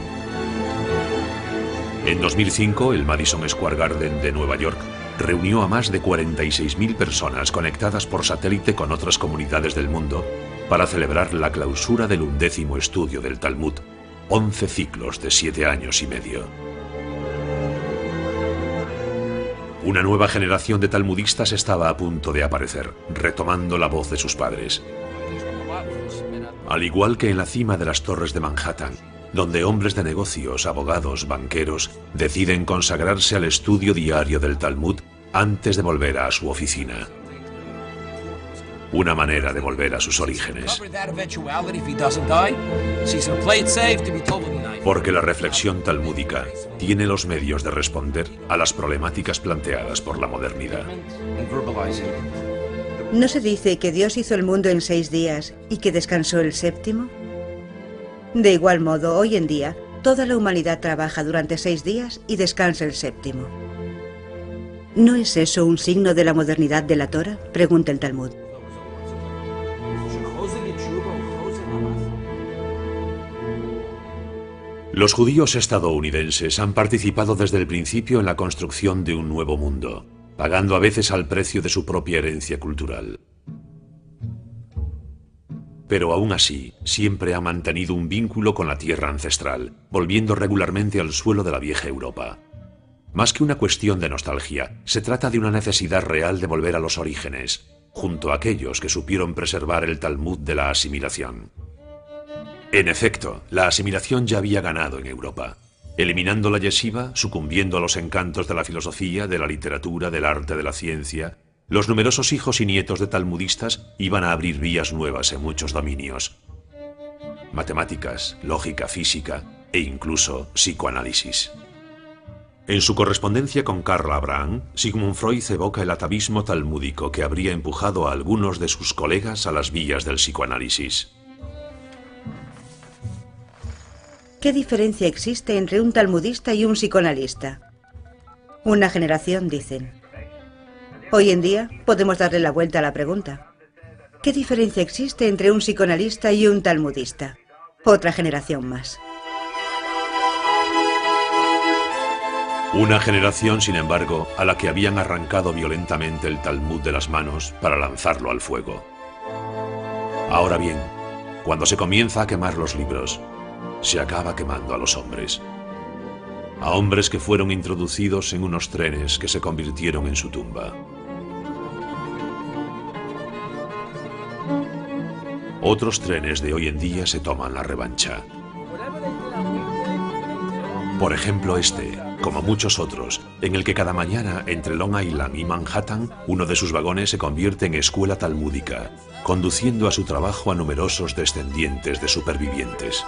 En 2005, el Madison Square Garden de Nueva York reunió a más de 46.000 personas conectadas por satélite con otras comunidades del mundo para celebrar la clausura del 11º estudio del Talmud, 11 ciclos de 7 años y medio. Una nueva generación de talmudistas estaba a punto de aparecer, retomando la voz de sus padres. Al igual que en la cima de las torres de Manhattan, donde hombres de negocios, abogados, banqueros, deciden consagrarse al estudio diario del Talmud antes de volver a su oficina. Una manera de volver a sus orígenes. Porque la reflexión talmúdica tiene los medios de responder a las problemáticas planteadas por la modernidad. ¿No se dice que Dios hizo el mundo en 6 días y que descansó el séptimo? De igual modo, hoy en día, toda la humanidad trabaja durante 6 días y descansa el séptimo. ¿No es eso un signo de la modernidad de la Torah?, pregunta el Talmud. Los judíos estadounidenses han participado desde el principio en la construcción de un nuevo mundo, pagando a veces al precio de su propia herencia cultural. Pero aún así, siempre ha mantenido un vínculo con la tierra ancestral, volviendo regularmente al suelo de la vieja Europa. Más que una cuestión de nostalgia, se trata de una necesidad real de volver a los orígenes, junto a aquellos que supieron preservar el Talmud de la asimilación. En efecto, la asimilación ya había ganado en Europa, eliminando la yeshiva, sucumbiendo a los encantos de la filosofía, de la literatura, del arte, de la ciencia. Los numerosos hijos y nietos de talmudistas iban a abrir vías nuevas en muchos dominios: matemáticas, lógica, física e incluso psicoanálisis. En su correspondencia con Karl Abraham, Sigmund Freud evoca el atavismo talmúdico que habría empujado a algunos de sus colegas a las vías del psicoanálisis. ¿Qué diferencia existe entre un talmudista y un psicoanalista? Una generación, dicen. Hoy en día podemos darle la vuelta a la pregunta. ¿Qué diferencia existe entre un psicoanalista y un talmudista? Otra generación más. Una generación, sin embargo, a la que habían arrancado violentamente el Talmud de las manos para lanzarlo al fuego. Ahora bien, cuando se comienza a quemar los libros, se acaba quemando a los hombres. A hombres que fueron introducidos en unos trenes que se convirtieron en su tumba. Otros trenes de hoy en día se toman la revancha. Por ejemplo este, como muchos otros, en el que cada mañana entre Long Island y Manhattan, uno de sus vagones se convierte en escuela talmúdica, conduciendo a su trabajo a numerosos descendientes de supervivientes.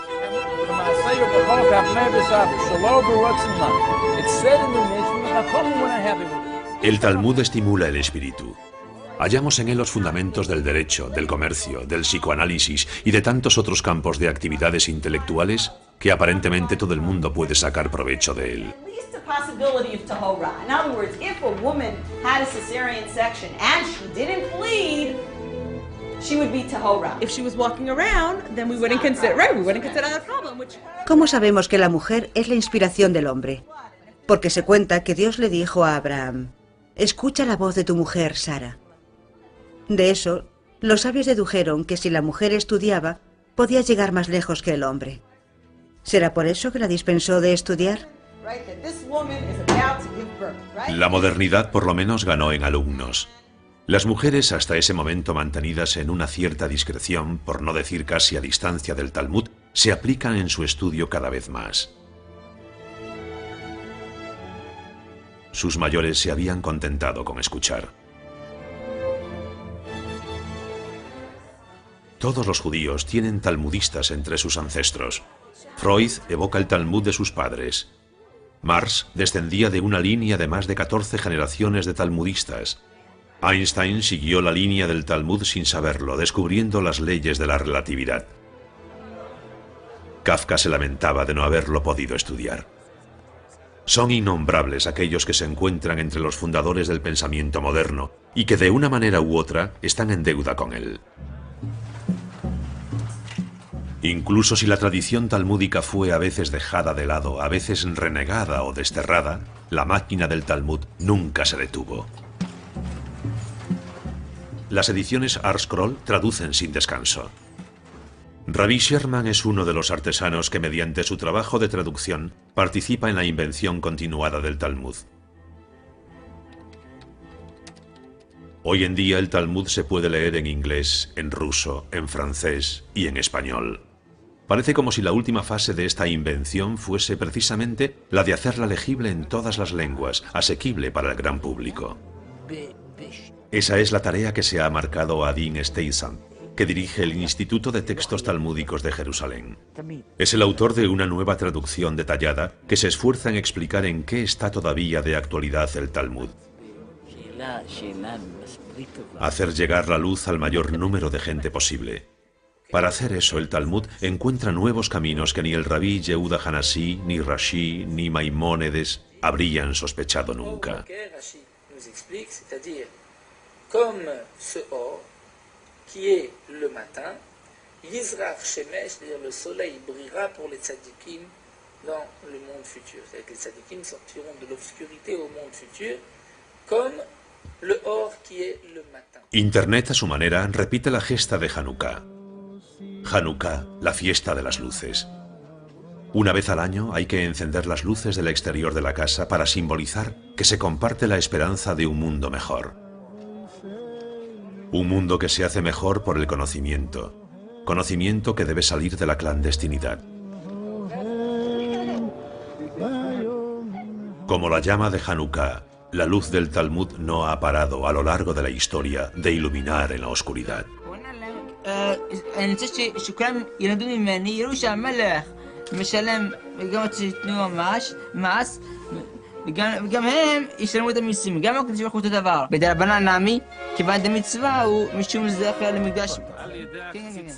El Talmud estimula el espíritu. Hallamos en él los fundamentos del derecho, del comercio, del psicoanálisis y de tantos otros campos de actividades intelectuales que aparentemente todo el mundo puede sacar provecho de él. she would be tahora. If she was walking around, then we wouldn't consider, right, we wouldn't consider that a problem, which... ¿Cómo sabemos que la mujer es la inspiración del hombre? Porque se cuenta que Dios le dijo a Abraham: escucha la voz de tu mujer, Sara. De eso, los sabios dedujeron que si la mujer estudiaba, podía llegar más lejos que el hombre. ¿Será por eso que la dispensó de estudiar? La modernidad por lo menos ganó en alumnos. Las mujeres, hasta ese momento mantenidas en una cierta discreción, por no decir casi a distancia del Talmud, se aplican en su estudio cada vez más. Sus mayores se habían contentado con escuchar. Todos los judíos tienen talmudistas entre sus ancestros. Freud evoca el Talmud de sus padres. Marx descendía de una línea de más de 14 generaciones de talmudistas. Einstein siguió la línea del Talmud sin saberlo, descubriendo las leyes de la relatividad. Kafka se lamentaba de no haberlo podido estudiar. Son innombrables aquellos que se encuentran entre los fundadores del pensamiento moderno y que de una manera u otra están en deuda con él. Incluso si la tradición talmúdica fue a veces dejada de lado, a veces renegada o desterrada, la máquina del Talmud nunca se detuvo. Las ediciones ArtScroll traducen sin descanso. Rabbi Sherman es uno de los artesanos que mediante su trabajo de traducción participa en la invención continuada del Talmud. Hoy en día el Talmud se puede leer en inglés, en ruso, en francés y en español. Parece como si la última fase de esta invención fuese precisamente la de hacerla legible en todas las lenguas, asequible para el gran público. Esa es la tarea que se ha marcado a Dean Steysan, que dirige el Instituto de Textos Talmúdicos de Jerusalén. Es el autor de una nueva traducción detallada que se esfuerza en explicar en qué está todavía de actualidad el Talmud. Hacer llegar la luz al mayor número de gente posible. Para hacer eso, el Talmud encuentra nuevos caminos que ni el rabí Yehuda Hanasí, ni Rashi, ni Maimónides habrían sospechado nunca. Comme ce or qui est le matin, Yizrach Shemesh, c'est-à-dire le soleil brillera pour les tzadikim dans le monde futur. C'est-à-dire que les tzadikim sortiront de l'obscurité au monde futur comme le or qui est le matin. Internet a su manera repite la gesta de Hanukkah. Hanukkah, la fiesta de las luces. Una vez al año hay que encender las luces del exterior de la casa para simbolizar que se comparte la esperanza de un mundo mejor. Un mundo que se hace mejor por el conocimiento. Conocimiento que debe salir de la clandestinidad. Como la llama de Hanukkah, la luz del Talmud no ha parado a lo largo de la historia de iluminar en la oscuridad.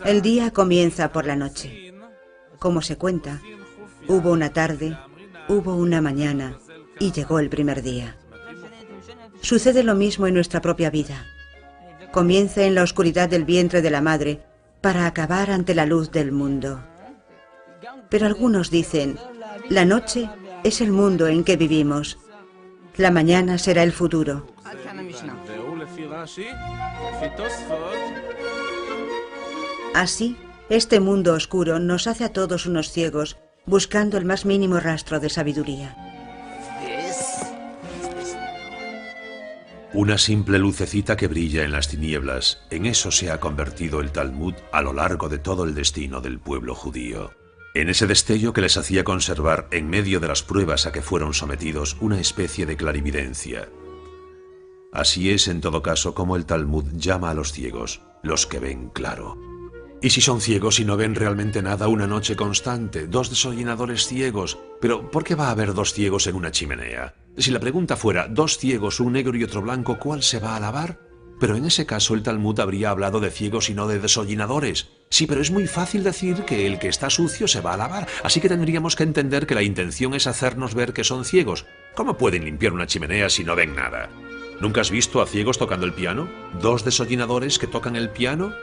El día comienza por la noche. Como se cuenta, hubo una tarde, hubo una mañana y llegó el primer día. Sucede lo mismo en nuestra propia vida. Comienza en la oscuridad del vientre de la madre para acabar ante la luz del mundo. Pero algunos dicen, la noche es el mundo en que vivimos. La mañana será el futuro. Así, este mundo oscuro nos hace a todos unos ciegos, buscando el más mínimo rastro de sabiduría. Una simple lucecita que brilla en las tinieblas, en eso se ha convertido el Talmud a lo largo de todo el destino del pueblo judío. En ese destello que les hacía conservar, en medio de las pruebas a que fueron sometidos, una especie de clarividencia. Así es, en todo caso, como el Talmud llama a los ciegos, los que ven claro. ¿Y si son ciegos y no ven realmente nada una noche constante? Dos desollinadores ciegos. Pero, ¿por qué va a haber dos ciegos en una chimenea? Si la pregunta fuera, dos ciegos, un negro y otro blanco, ¿cuál se va a lavar? Pero en ese caso el Talmud habría hablado de ciegos y no de desollinadores. Sí, pero es muy fácil decir que el que está sucio se va a lavar, así que tendríamos que entender que la intención es hacernos ver que son ciegos. ¿Cómo pueden limpiar una chimenea si no ven nada? ¿Nunca has visto a ciegos tocando el piano? ¿Dos desollinadores que tocan el piano?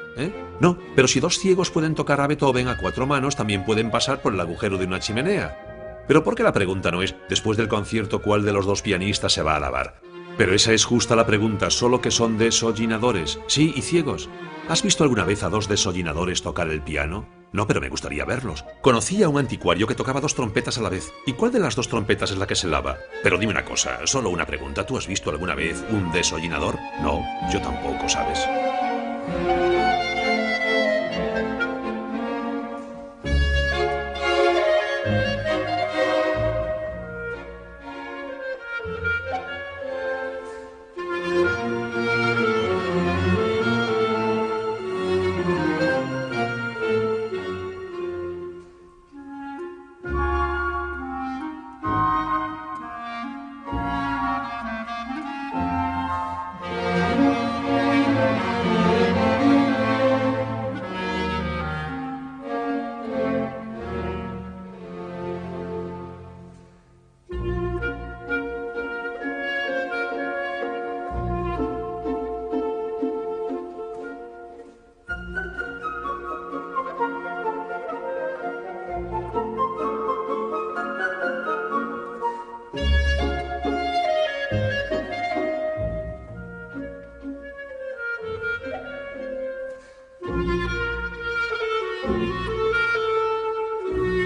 No, pero si dos ciegos pueden tocar a Beethoven a 4 manos, también pueden pasar por el agujero de una chimenea. Pero ¿por qué la pregunta no es, después del concierto, cuál de los dos pianistas se va a lavar? Pero esa es justa la pregunta, solo que son desollinadores. Sí, y ciegos. ¿Has visto alguna vez a dos desollinadores tocar el piano? No, pero me gustaría verlos. Conocí a un anticuario que tocaba 2 trompetas a la vez. ¿Y cuál de las 2 trompetas es la que se lava? Pero dime una cosa, solo una pregunta. ¿Tú has visto alguna vez un desollinador? No, yo tampoco, ¿sabes?